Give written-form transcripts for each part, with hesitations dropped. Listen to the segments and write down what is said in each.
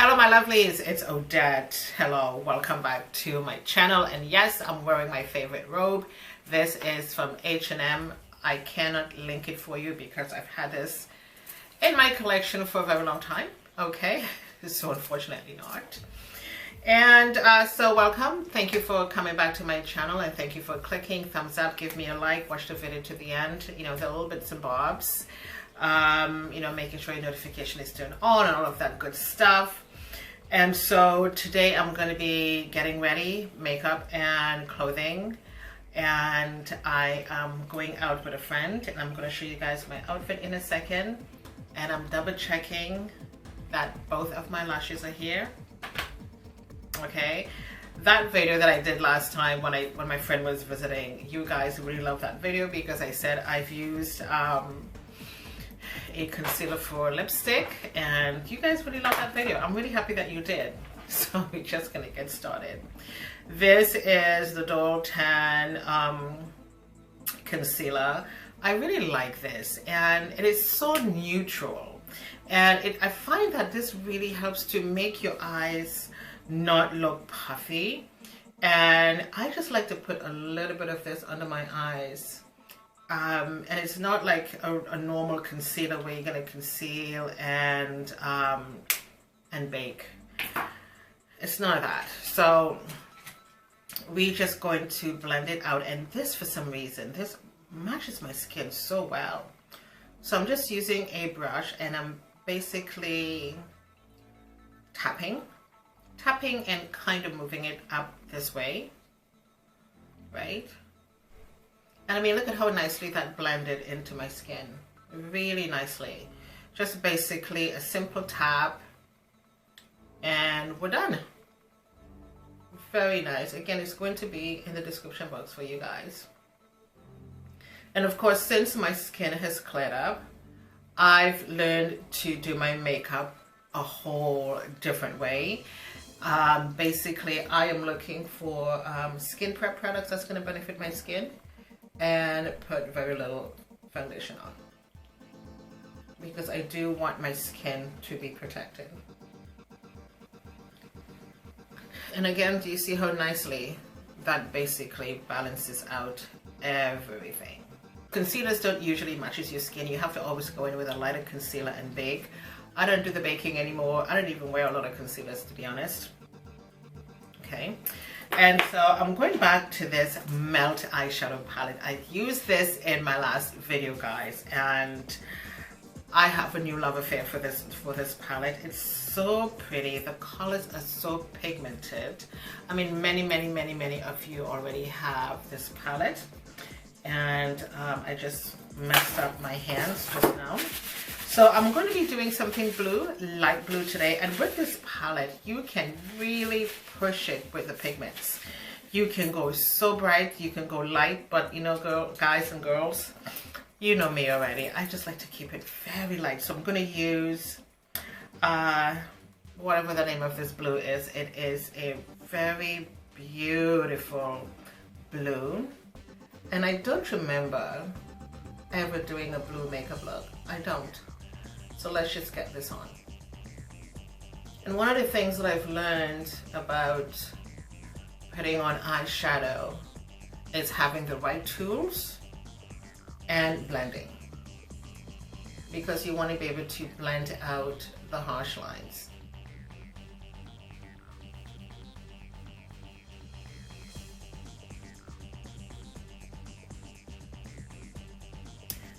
Hello my lovelies, it's Odette. Hello, welcome back to my channel. And yes, I'm wearing my favorite robe. This is from H&M. I cannot link it for you because I've had this in my collection for a very long time. Okay, so unfortunately not. And so welcome, thank you for coming back to my channel, and thank you for clicking thumbs up, give me a like, watch the video to the end, you know, the little bits and bobs, you know, making sure your notification is turned on and all of that good stuff. And so today I'm going to be getting ready, makeup and clothing, and I am going out with a friend, and I'm going to show you guys my outfit in a second. And I'm double checking that both of my lashes are here. Okay, that video that I did last time when my friend was visiting, you guys really loved that video because I said I've used a concealer for lipstick, and you guys really loved that video. I'm really happy that you did. So we're just gonna get started. This is the Doll Tan concealer. I really like this, and it is so neutral, and I find that this really helps to make your eyes not look puffy. And I just like to put a little bit of this under my eyes. And it's not like a normal concealer where you're gonna conceal and bake. It's not that. So we're just going to blend it out, and this, for some reason, this matches my skin so well. So I'm just using a brush, and I'm basically tapping and kind of moving it up this way, right? And I mean, look at how nicely that blended into my skin, really nicely. Just basically a simple tap, and we're done. Very nice. Again, it's going to be in the description box for you guys. And of course, since my skin has cleared up, I've learned to do my makeup a whole different way. Basically, I am looking for skin prep products that's going to benefit my skin, and put very little foundation on because I do want my skin to be protected. And again, do you see how nicely that basically balances out everything? Concealers don't usually match your skin. You have to always go in with a lighter concealer and bake. I don't do the baking anymore. I don't even wear a lot of concealers, to be honest. Okay, and so I'm going back to this Melt eyeshadow palette. I used this in my last video, guys, and I have a new love affair for this palette. It's so pretty. The colors are so pigmented. I mean, many of you already have this palette, and I just messed up my hands just now. So I'm going to be doing something blue, light blue today, and with this palette you can really push it with the pigments. You can go so bright, you can go light, but you know, guys and girls, you know me already, I just like to keep it very light. So I'm going to use whatever the name of this blue is. It is a very beautiful blue, and I don't remember ever doing a blue makeup look. I don't. So let's just get this on. And one of the things that I've learned about putting on eyeshadow is having the right tools and blending, because you want to be able to blend out the harsh lines.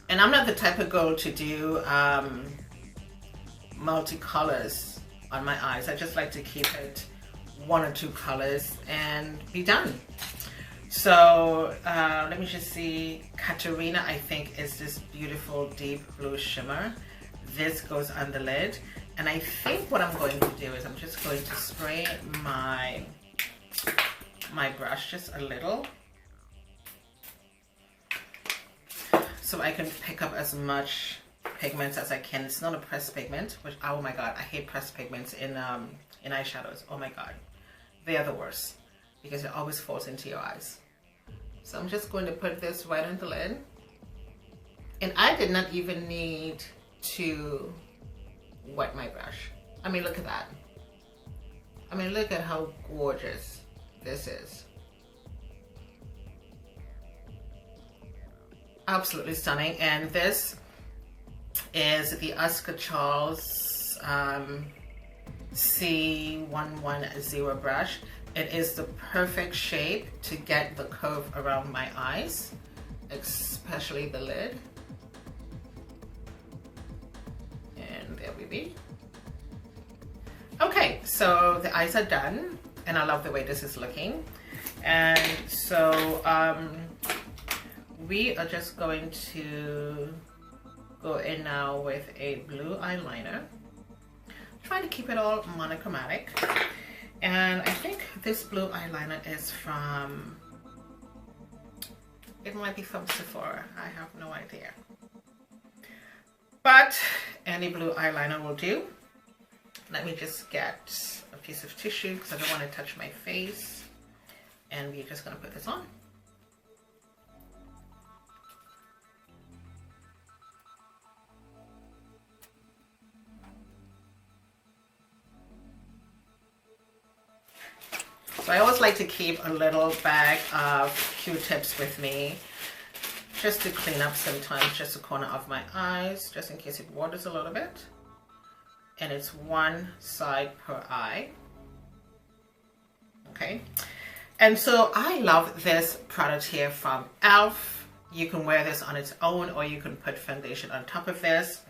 And I'm not the type of girl to do multicolors on my eyes. I just like to keep it one or two colors and be done. So let me just see. Katarina, I think, is this beautiful deep blue shimmer. This goes on the lid, and I think what I'm going to do is I'm just going to spray my brush just a little, so I can pick up as much pigments as I can. It's not a pressed pigment, which, oh my god, I hate pressed pigments in eyeshadows. Oh my god, they are the worst because it always falls into your eyes. So I'm just going to put this right on the lid, and I did not even need to wet my brush. I mean, look at that. I mean, look at how gorgeous this is. Absolutely stunning. And this is the Oscar Charles C110 brush. It is the perfect shape to get the curve around my eyes, especially the lid. And there we be. Okay, so the eyes are done, and I love the way this is looking. And so we are just going to go in now with a blue eyeliner. Trying to keep it all monochromatic. And I think this blue eyeliner is from, it might be from Sephora, I have no idea. But any blue eyeliner will do. Let me just get a piece of tissue because I don't want to touch my face. And we're just going to put this on. So I always like to keep a little bag of Q-tips with me just to clean up sometimes just the corner of my eyes, just in case it waters a little bit. And it's one side per eye. Okay. And so I love this product here from e.l.f. You can wear this on its own or you can put foundation on top of this.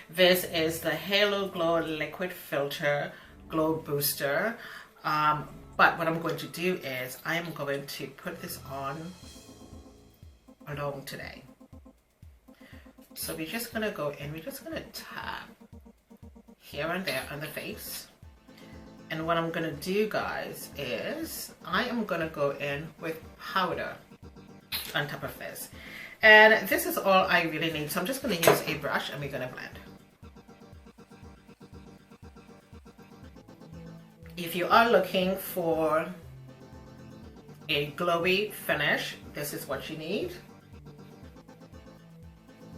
This is the Halo Glow Liquid Filter Glow Booster. But what I'm going to do is I am going to put this on alone today. So we're just going to go in, we're just going to tap here and there on the face. And what I'm going to do, guys, is I am going to go in with powder on top of this. And this is all I really need. So I'm just going to use a brush and we're going to blend. If you are looking for a glowy finish, this is what you need.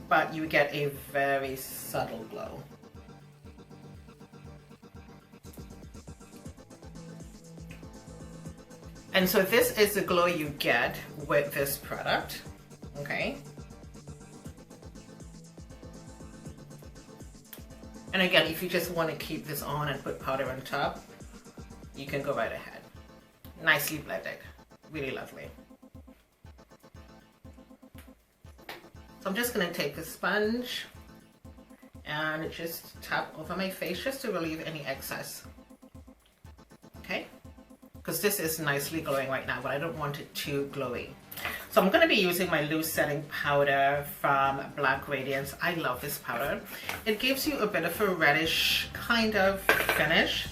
But you get a very subtle glow. And so this is the glow you get with this product, okay? And again, if you just want to keep this on and put powder on top, you can go right ahead. Nicely blended, really lovely. So I'm just going to take the sponge and just tap over my face just to relieve any excess. Okay? Because this is nicely glowing right now, but I don't want it too glowy. So I'm going to be using my loose setting powder from Black Radiance. I love this powder. It gives you a bit of a reddish kind of finish,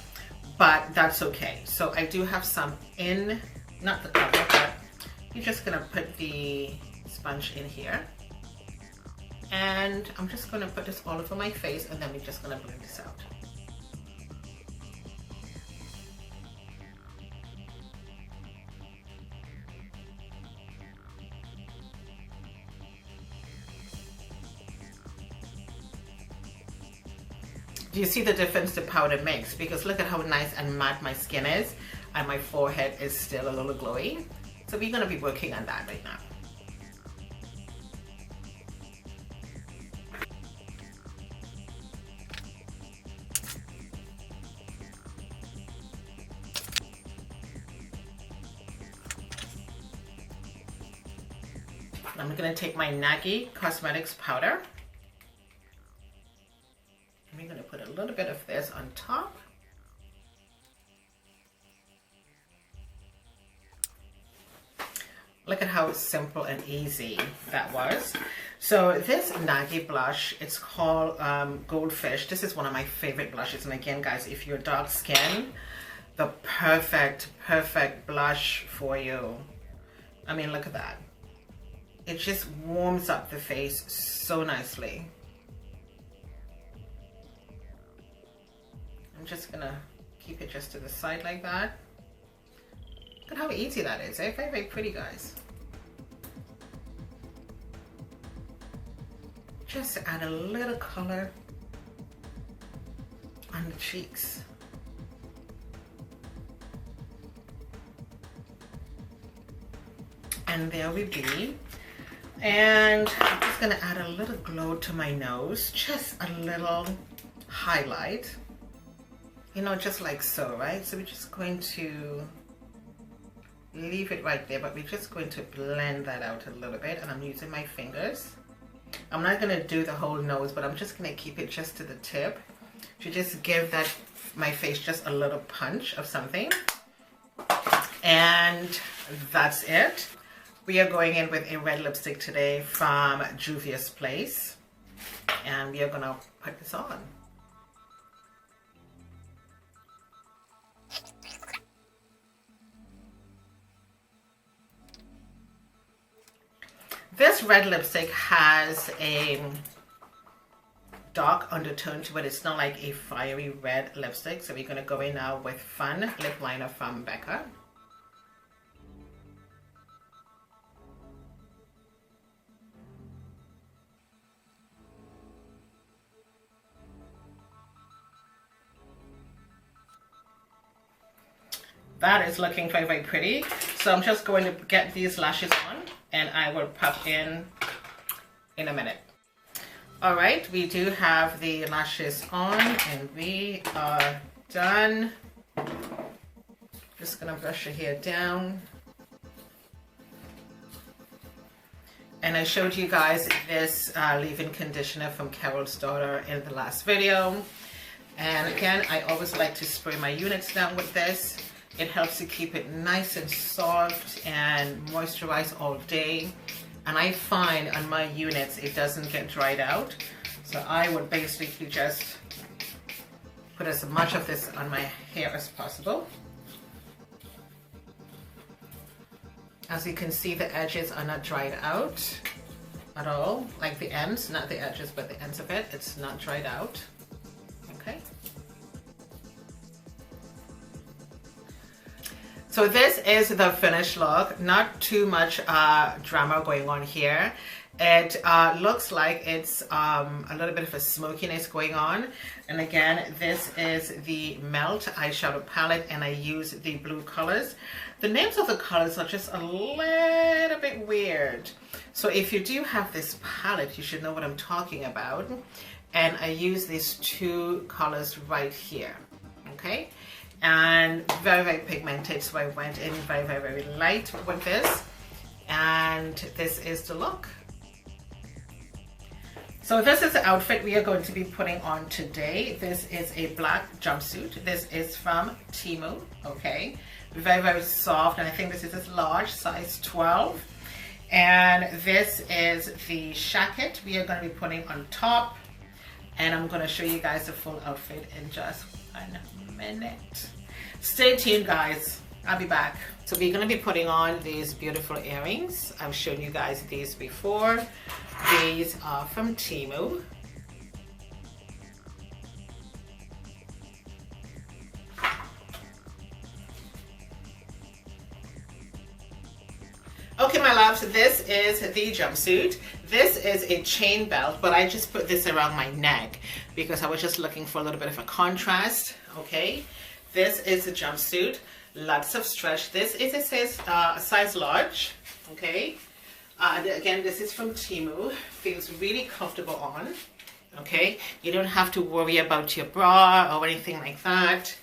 but that's okay. So I do have some in, not the cover, but you're just going to put the sponge in here. And I'm just going to put this all over my face and then we're just going to blend this out. Do you see the difference the powder makes? Because look at how nice and matte my skin is, and my forehead is still a little glowy. So we're going to be working on that right now. I'm going to take my Nagi Cosmetics powder. I'm going to put a little bit of this on top. Look at how simple and easy that was. So this Nagi blush, it's called GoldFish. This is one of my favorite blushes. And again, guys, if you're dark skin, the perfect blush for you. I mean, look at that. It just warms up the face so nicely. I'm just gonna keep it just to the side like that. Look at how easy that is, eh? Very pretty, guys. Just add a little color on the cheeks. And there we be. And I'm just gonna add a little glow to my nose, just a little highlight, you know, just like so, right? So we're just going to leave it right there, but we're just going to blend that out a little bit, and I'm using my fingers. I'm not gonna do the whole nose, but I'm just gonna keep it just to the tip to just give that my face just a little punch of something. And that's it. We are going in with a red lipstick today from Juvias Place, and we are gonna put this on. This red lipstick has a dark undertone to it. It's not like a fiery red lipstick, so we're gonna go in now with Fun Lip Liner from Becca. That is looking very, very pretty. So I'm just going to get these lashes on, and I will pop in a minute. All right, we do have the lashes on, and we are done. Just gonna brush your hair down. And I showed you guys this leave-in conditioner from Carol's daughter in the last video. And again, I always like to spray my units down with this. It helps to keep it nice and soft and moisturized all day. And I find on my units it doesn't get dried out. So I would basically just put as much of this on my hair as possible. As you can see, the edges are not dried out at all. Like the ends, not the edges, but the ends of it, it's not dried out. Okay. So this is the finished look. Not too much drama going on here. It looks like it's a little bit of a smokiness going on. And again, this is the Melt eyeshadow palette, and I use the blue colors. The names of the colors are just a little bit weird. So if you do have this palette, you should know what I'm talking about. And I use these two colors right here, okay? And very, very pigmented, so I went in very, very, very light with this. And this is the look. So this is the outfit we are going to be putting on today. This is a black jumpsuit. This is from Temu, okay? Very, very soft, and I think this is a large, size 12. And this is the Shacket we are going to be putting on top. And I'm going to show you guys the full outfit in just 1 minute. Stay tuned, guys. I'll be back. So we're going to be putting on these beautiful earrings. I've shown you guys these before. These are from Temu. Okay, my loves, this is the jumpsuit. This is a chain belt, but I just put this around my neck because I was just looking for a little bit of a contrast, okay? This is the jumpsuit, lots of stretch. This is a size large, okay? Again, this is from Temu, feels really comfortable on, okay? You don't have to worry about your bra or anything like that.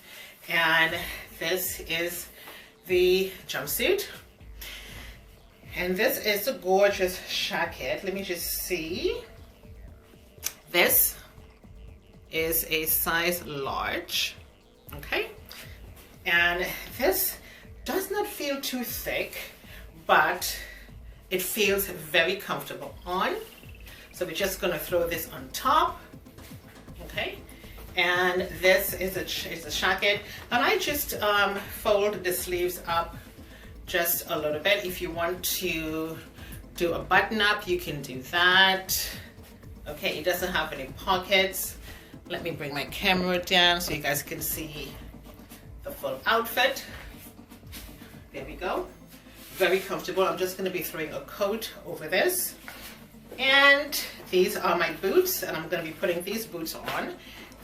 And this is the jumpsuit. And this is a gorgeous Shacket. Let me just see. This is a size large, okay? And this does not feel too thick, but it feels very comfortable on. So we're just gonna throw this on top, okay? And this is a Shacket. And I just fold the sleeves up just a little bit. If you want to do a button up, you can do that. Okay, it doesn't have any pockets. Let me bring my camera down so you guys can see the full outfit. There we go. Very comfortable. I'm just going to be throwing a coat over this. And these are my boots, and I'm going to be putting these boots on.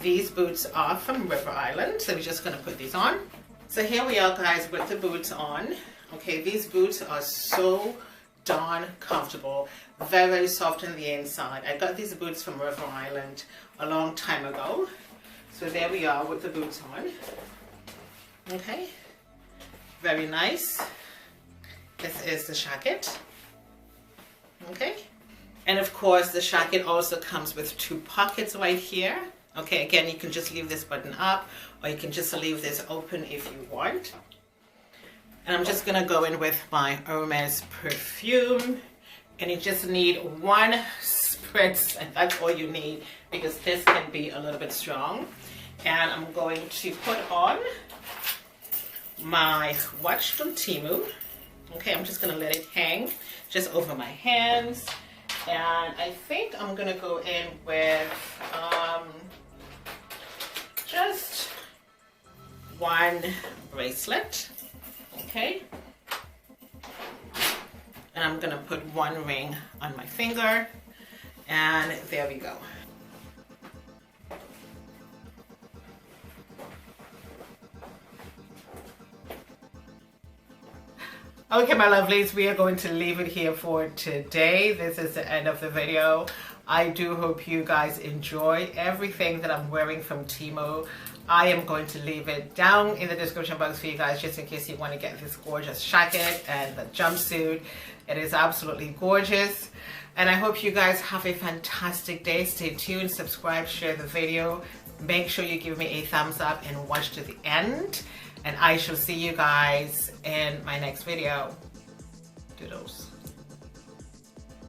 These boots are from River Island, so we're just going to put these on. So here we are, guys, with the boots on. Okay, these boots are so darn comfortable, very, very soft on the inside. I got these boots from River Island a long time ago. So there we are with the boots on. Okay, very nice. This is the Shacket. Okay, and of course the Shacket also comes with 2 pockets right here. Okay, again, you can just leave this button up, or you can just leave this open if you want. And I'm just gonna go in with my Hermes perfume, and you just need 1 spritz, and that's all you need, because this can be a little bit strong. And I'm going to put on my watch from Temu. Okay, I'm just gonna let it hang just over my hands. And I think I'm gonna go in with just 1 bracelet. Okay, and I'm gonna put 1 ring on my finger, and there we go. Okay, my lovelies, we are going to leave it here for today. This is the end of the video. I do hope you guys enjoy everything that I'm wearing from Temu. I am going to leave it down in the description box for you guys, just in case you want to get this gorgeous Shacket and the jumpsuit. It is absolutely gorgeous. And I hope you guys have a fantastic day. Stay tuned, subscribe, share the video. Make sure you give me a thumbs up and watch to the end. And I shall see you guys in my next video. Doodles.